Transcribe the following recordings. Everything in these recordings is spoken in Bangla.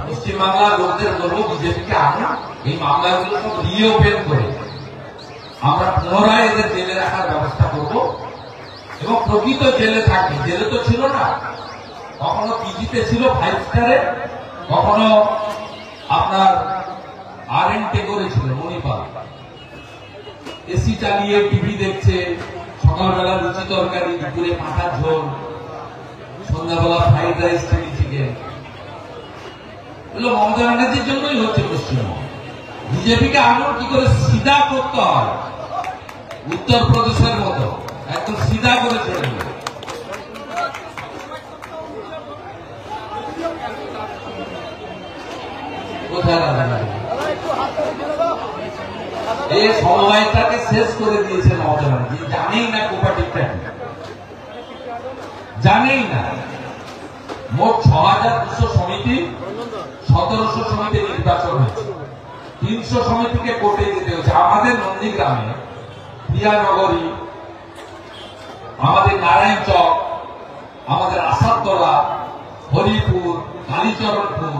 পশ্চিমবাংলার লোকদের বলবো বিজেপিকে আনা, এই মামলাগুলো সব রিওপেন করে আমরা পুনরায় এদের জেলে রাখার ব্যবস্থা করব এবং প্রকৃত জেলে থাকবে। জেলে তো ছিল না, কখনো পিজিতে ছিল 5 স্টারে, কখনো আপনার RN টেগরে ছিল মণিপাল, এসি চালিয়ে টিভি দেখছে, সকালবেলা লুচি তরকারি, দুপুরে পাঁঠার ঝোল, সন্ধ্যাবেলা ফ্রাইড রাইস, চিলি চিকেন। এগুলো মমতা ব্যানার্জির জন্যই হচ্ছে পশ্চিমবঙ্গ। বিজেপিকে আরো কি করে সিধা করতে হয়, উত্তরপ্রদেশের মতো একদম সিধা করে চলে গেল। কোথায় এই সমবায়টাকে শেষ করে দিয়েছে মমতা ব্যানার্জি। জানেই না কোপারেটিভটা কি, জানেই না। মোট ৬,২০০ সমিতি, ১৭০০ সমিতি নির্বাচন হয়েছে, ৩০০ সমিতিকে কোর্টে যেতে হয়েছে। আমাদের নন্দীগ্রামে, প্রিয়ানগরী, আমাদের নারায়ণ চক, আমাদের আসাদতলা, হরিপুর, কালীচরণপুর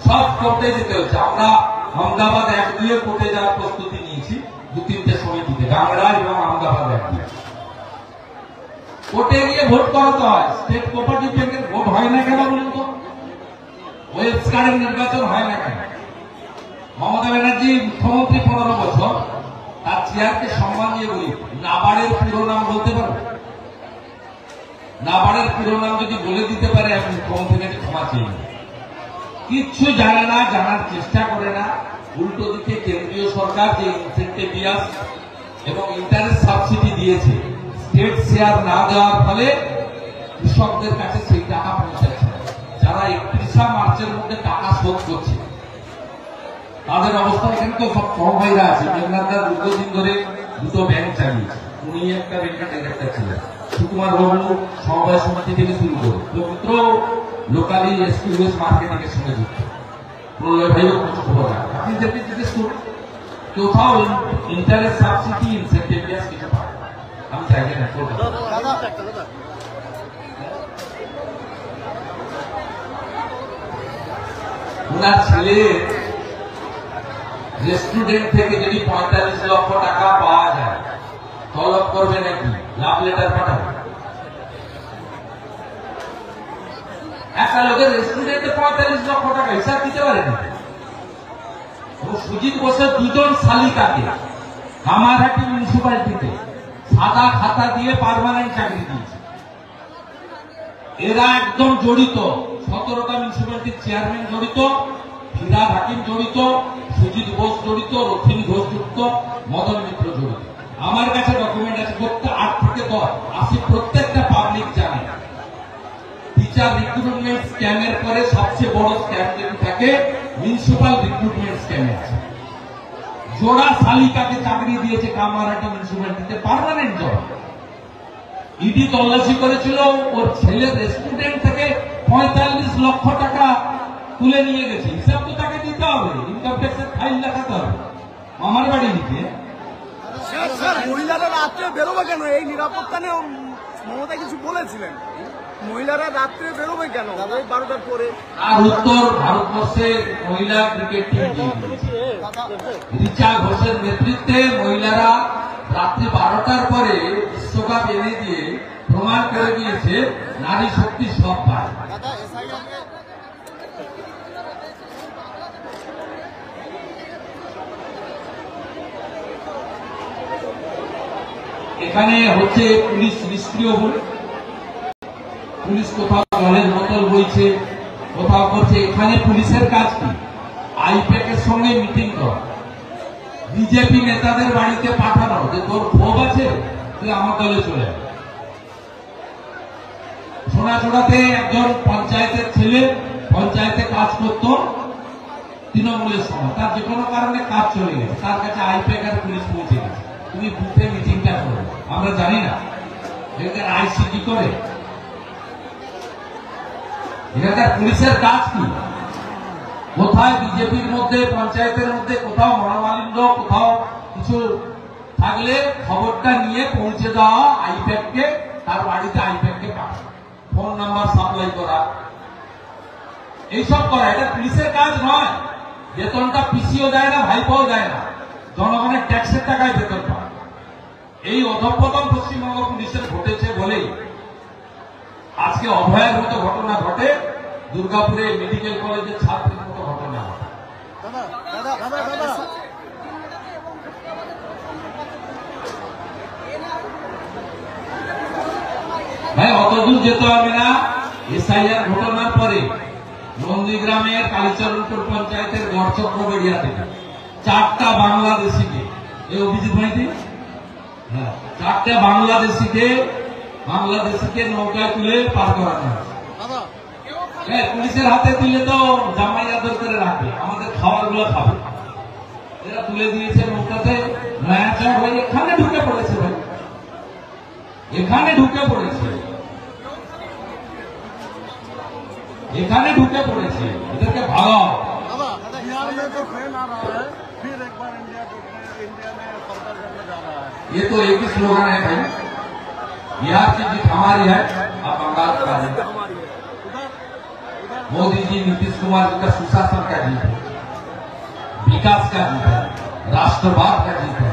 সব কোর্টে যেতে হয়েছে। আমরা আহমেদাবাদ ১-২ কোর্টে যাওয়ার প্রস্তুতি নিয়েছি, ২-৩টে সমিতিতে, গাংড়া এবং আহমেদাবাদ ১-২। কোর্টে গিয়ে ভোট করাতে হয়। স্টেট কোঅপারেটিভ ব্যাংকের ভোট হয় না কেন বলুন তো? ওয়েবস্কারের নির্বাচন হয় না কেন? মমতা ব্যানার্জি মুখ্যমন্ত্রী ১৫ বছর, তার চেয়ারকে সম্মান দিয়ে বলি, নাবার্ডের পুরো নাম বলতে পারবে? নাবার্ডের পুরো নাম যদি বলে দিতে পারে, আমি মুখ্যমন্ত্রীর কাছে ক্ষমা চেয়ে নিই। কিচ্ছু জানে না, জানার চেষ্টা করে না। উল্টো দিকে কেন্দ্রীয় সরকার যে ইনসেন্টিভিয়াস এবং ইন্টারেস্ট সাবসিডি দিয়েছে, স্টেট শেয়ার না দেওয়ার ফলে কৃষকদের কাছে সেই টাকা পৌঁছাচ্ছে। যারা ৩১ মার্চের মধ্যে টাকা শোধ করছে তাদের অবস্থা, এখানে তো সব বড় ভাইরা আছে। মেঘনাথদা দীর্ঘদিন ধরে 2টো ব্যাংক চালিয়েছে, উনি একটা ব্যাংকের একটা ছিলেন। সুকুমার বাবু সমবায় সমিতি থেকে শুরু করে পবিত্র লোকালি এসকিউএস মার্কেটিং এর সঙ্গে যুক্ত। প্রলয় ভাইও কিছু খবর রাখে, আপনি যেতে জিজ্ঞেস করুন, কোথাও ইন্টারেস্ট সাবসিডি ইনসেন্টিভিয়াস কিছু পায় আমি চাইলে না করবো। ওনার ছেলে রেস্টুরেন্ট থেকে যদি ৪৫ লক্ষ টাকা পাওয়া যায়, তলব করবে নাকি? লাভ লেটার পাঠাবে? একটা লোকের রেস্টুরেন্টে ৪৫ লক্ষ টাকা হিসাব দিতে পারেনি। সুজিত বোসের ২জন শালিকাকে কামারহাটি মিউনিসিপ্যালিটিতে সাদা খাতা দিয়ে পার্মানেন্ট চাকরি দিয়েছে। এরা একদম জড়িত, ১৭টা মিউনিসিপ্যালিটির চেয়ারম্যান জড়িত, ফিরাদ হাকিম জড়িত, সুজিত বোস জড়িত, রথিন ঘোষ যুক্ত, মদন মিত্র জড়িত। আমার কাছে ডকুমেন্ট আছে, ৮ থেকে ১০ আসি, প্রত্যেকটা পাবলিক জানে। টিচার রিক্রুটমেন্ট স্ক্যামের পরে সবচেয়ে বড় স্ক্যাম যদি থাকে, মিউনিসিপাল রিক্রুটমেন্ট স্ক্যামে আছে। জোড়া শালিকাকে চাকরি দিয়েছে কামারহাটি মিউনিসিপ্যালিটিতে, পার্মানেন্ট জব। ইডি তল্লাশি করেছিল, ওর ছেলের রেস্টুরেন্ট থেকে ৪৫ লক্ষ টাকা তুলে নিয়ে গেছে। হিসাব তো তাকে দিতে হবে, ইনকাম ট্যাক্সের ফাইল দেখাতে হবে। মামার বাড়ি নিতে মহিলারা রাত্রে বেরোবে কেন? এই নিরাপত্তা নিয়ে মমতা কিছু বলেছিলেন, মহিলারা রাত্রে বেরোবে কেন 12টার পরে? আর উত্তর ভারতবর্ষের মহিলা ক্রিকেট টিম রিচা ঘোষের নেতৃত্বে মহিলারা রাত্রি 12টার পরে বিশ্বকাপ এনে দিয়ে প্রমাণ করে দিয়েছে নারী শক্তি সব পায়। এখানে হচ্ছে পুলিশ নিষ্ক্রিয় বলে, পুলিশ কোথাও জলের বোতল বইছে, কোথাও করছে। এখানে পুলিশের কাজ কি? আইপ্যাকের সঙ্গে মিটিং করা, বিজেপি নেতাদের বাড়িতে পাঠানো, যে তোর ক্ষোভ আছে তুই আমার দলে চলে আয়। সোনাচূড়াতে একজন পঞ্চায়েতের ছেলে পঞ্চায়েতে কাজ করত তৃণমূলের সময়, তার যে কোনো কারণে কাজ চলে গেছে, তার কাছে আইপ্যাক আর পুলিশ পৌঁছে গেছে, তুমি বুথে মিটিংটা করো। আমরা জানি না এখানকার আইসি কি করে, এখানকার পুলিশের কাজ কি? কোথায় বিজেপির মধ্যে পঞ্চায়েতের মধ্যে কোথাও মনোমালিন্য, কোথাও কিছু থাকলে খবরটা নিয়ে পৌঁছে দেওয়া আইপ্যাককে, তার বাড়িতে আইপ্যাককে পাঠানো, ফোন নাম্বার সাপ্লাই করা। এইসব করা এটা পুলিশের কাজ নয়। বেতনটা পিসিও দেয় না, ভাইপাও দেয় না, জনগণের ট্যাক্সের টাকায় বেতন পায়। এই অধঃপতন পশ্চিমবঙ্গ পুলিশের ঘটেছে বলেই আজকে অভয়ের মতো ঘটনা ঘটে, দুর্গাপুরে মেডিকেল কলেজের ছাত্রের মতো ঘটনা ঘটে। ভাই অত দূর যেতে হবে না। এসআইআর ঘটনার পরে নন্দীগ্রামের কালীচরণপুর পঞ্চায়েতের গড়চক্রবেড়িয়া থেকে 4টা বাংলাদেশিকে, এই অভিজিৎ ভাইটি, হ্যাঁ, 4টা বাংলাদেশিকে নৌকায় তুলে পার করানো হয়েছে। পুলিশের হাতে তুলে তো জামাই আদর করে রাখবে, আমাদের খাবার গুলো খাবে। এরা তুলে দিয়েছে নৌকাতে, নয়াচড় হয়ে এখানে ঢুকে পড়েছে ভাই, এখানে ঢুকে পড়েছে, এখানে ঢুকে পড়েছে। এদেরকে ভাগাও। बिहार में तो ट्रेन आ रहा है, फिर एक बार इंडिया में सरकार करने जा रहा है। ये तो एक ही स्लोगन है भाई, बिहार की जीत हमारी है, अब बंगाल का जीत। मोदी जी, नीतीश कुमार जी का सुशासन का जीत है, विकास का जीत है, राष्ट्रवाद का जीत है।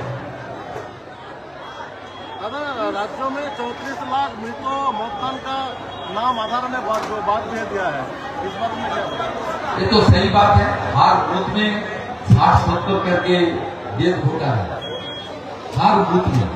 राज्यों में 34 लाख मृतों मतदान का नाम आधार ने बात भेज दिया है, इस बारे में क्या? ये तो सही बात है, हर बूथ में 60-70 करके डेथ होता है, हर बूथ में।